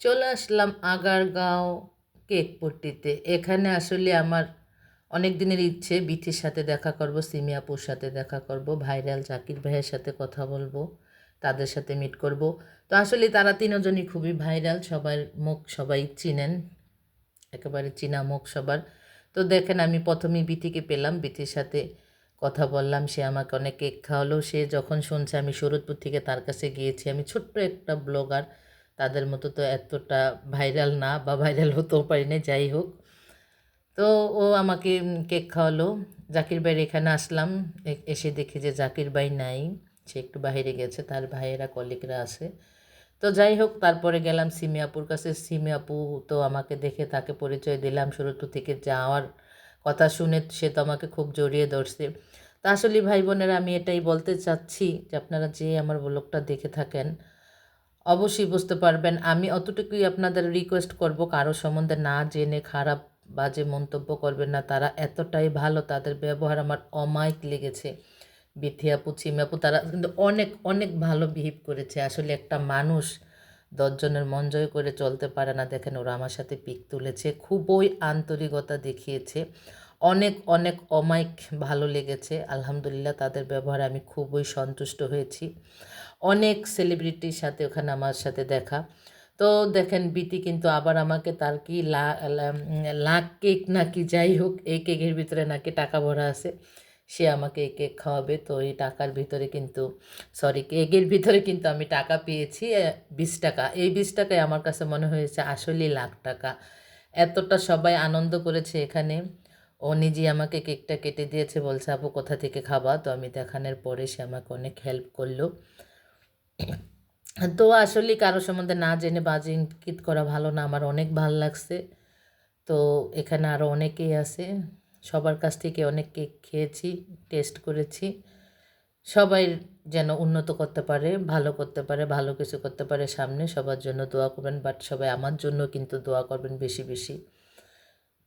চলে আসলাম আগারগাঁও কেকপট্টিতে। এখানে আসলে আমার অনেক দিনের ইচ্ছে বিথির সাথে দেখা করব, সিমি আপুর সাথে দেখা করব, ভাইরাল জাকির ভাইয়ের সাথে কথা বলবো, তাদের সাথে মিট করব। তো আসলে তারা তিনজনই খুবই ভাইরাল, সবার মুখ সবাই চিনেন, একেবারে চীনা মুখ সবার। তো দেখেন আমি প্রথমেই বিথিকে পেলাম, বিথির সাথে কথা বললাম, সে আমাকে অনেক কেক খাওয়ালো। সে যখন শুনছে আমি শরৎপুর থেকে তার কাছে গিয়েছি, আমি ছোট্ট একটা ব্লগার, তাদের মতো তো এতটা ভাইরাল না, বা ভাইরাল হতেও পারি না, যাই হোক। তো ও আমাকে কেক খাওয়ালো। জাকির ভাইয়ের এখানে আসলাম, এসে দেখি যে জাকির ভাই নাই, সে একটু বাইরে গেছে, তার ভাইয়েরা কলিগরা আছে। তো যাই হোক, তারপরে গেলাম সিমি আপুর কাছে। সিমি আপু তো আমাকে দেখে, তাকে পরিচয় দিলাম, সুরতপুর থেকে যাওয়ার কথা শুনে সে তো আমাকে খুব জড়িয়ে ধরছে। তা আসলে ভাই বোনেরা, আমি এটাই বলতে চাচ্ছি যে আপনারা যে আমার ব্লগটা দেখে থাকেন অবশ্যই বুঝতে পারবেন, আমি অতটুকুই আপনাদের রিকোয়েস্ট করব, কারো সম্বন্ধে না জেনে খারাপ বাজে মন্তব্য করবেন না। তারা এতটাই ভালো, তাদের ব্যবহার আমার অমায়িক লেগেছে। বিথি আপু, চিমি আপু, তারা কিন্তু অনেক অনেক ভালো বিহেভ করেছে। আসলে একটা মানুষ 10 জনের মন জয় করে চলতে পারে না। দেখেন ওরা আমার সাথে পিক তুলেছে, খুবই আন্তরিকতা দেখিয়েছে, অনেক অনেক অমায়িক ভালো লেগেছে। আলহামদুলিল্লাহ, তাদের ব্যবহারে আমি খুবই সন্তুষ্ট হয়েছি। অনেক সেলিব্রিটির সাথে ওখানে আমার সাথে দেখা। তো দেখেন বিতি কিন্তু আবার আমাকে তার কি লাখ কেক নাকি, যাই হোক, এই কেকের ভিতরে নাকি টাকা ভরা আছে, সে আমাকে এই কেক খাওয়াবে। তো এই টাকার ভিতরে কিন্তু, সরি, কেকের ভিতরে কিন্তু আমি টাকা পেয়েছি 20 টাকা। এই 20 টাকায় আমার কাছে মনে হয়েছে আসলেই লাখ টাকা। এতটা সবাই আনন্দ করেছে এখানে। ও নিজে আমাকে কেকটা কেটে দিয়েছে, বলছে আপু কোথা থেকে খাবা। তো আমি দেখানোর পরে সে আমাকে অনেক হেল্প করলো। তো আসলে কারো সম্বন্ধে না জেনে বাজে ইঙ্গিত করা ভালো না, আমার অনেক ভালো লাগছে। তো এখানে আরও অনেকেই আছে, সবার কাছ থেকে অনেক কেক খেয়েছি, টেস্ট করেছি। সবাই যেন উন্নত করতে পারে, ভালো করতে পারে, ভালো কিছু করতে পারে সামনে, সবার জন্য দোয়া করবেন। বাট সবাই আমার জন্য কিন্তু দোয়া করবেন বেশি বেশি।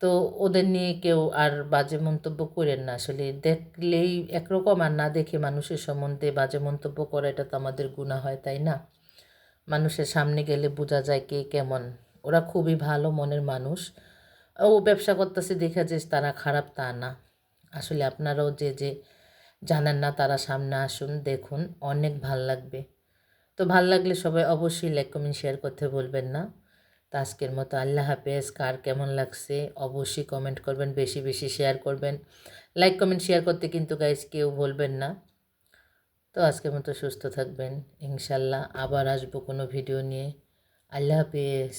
তো ওদের নিয়ে কেউ আর বাজে মন্তব্য করেন না। আসলে দেখলেই একরকম, আর না দেখে মানুষের সম্বন্ধে বাজে মন্তব্য করা, এটা তো আমাদের গুনাহ হয়, তাই না? মানুষের সামনে গেলে বোঝা যায় কে কেমন। ওরা খুবই ভালো মনের মানুষ। ও ব্যবসা করতেছে দেখে যে তারা খারাপ, তা না। আসলে আপনারাও যে যে জানেন না, তারা সামনে আসুন, দেখুন, অনেক ভাল লাগবে। তো ভাল লাগলে সবাই অবশ্যই লাইক কমেন্ট শেয়ার করতে বলবেন না। তো আজকের মতো আল্লাহ হাফেজ। কার কেমন লাগছে অবশ্যই কমেন্ট করবেন, বেশি বেশি শেয়ার করবেন। লাইক কমেন্ট শেয়ার করতে কিন্তু গাইজ কেউ বলবেন না। তো আজকের মতো সুস্থ থাকবেন, ইনশাল্লাহ আবার আসবো কোনো ভিডিও নিয়ে। আল্লাহ হাফেজ।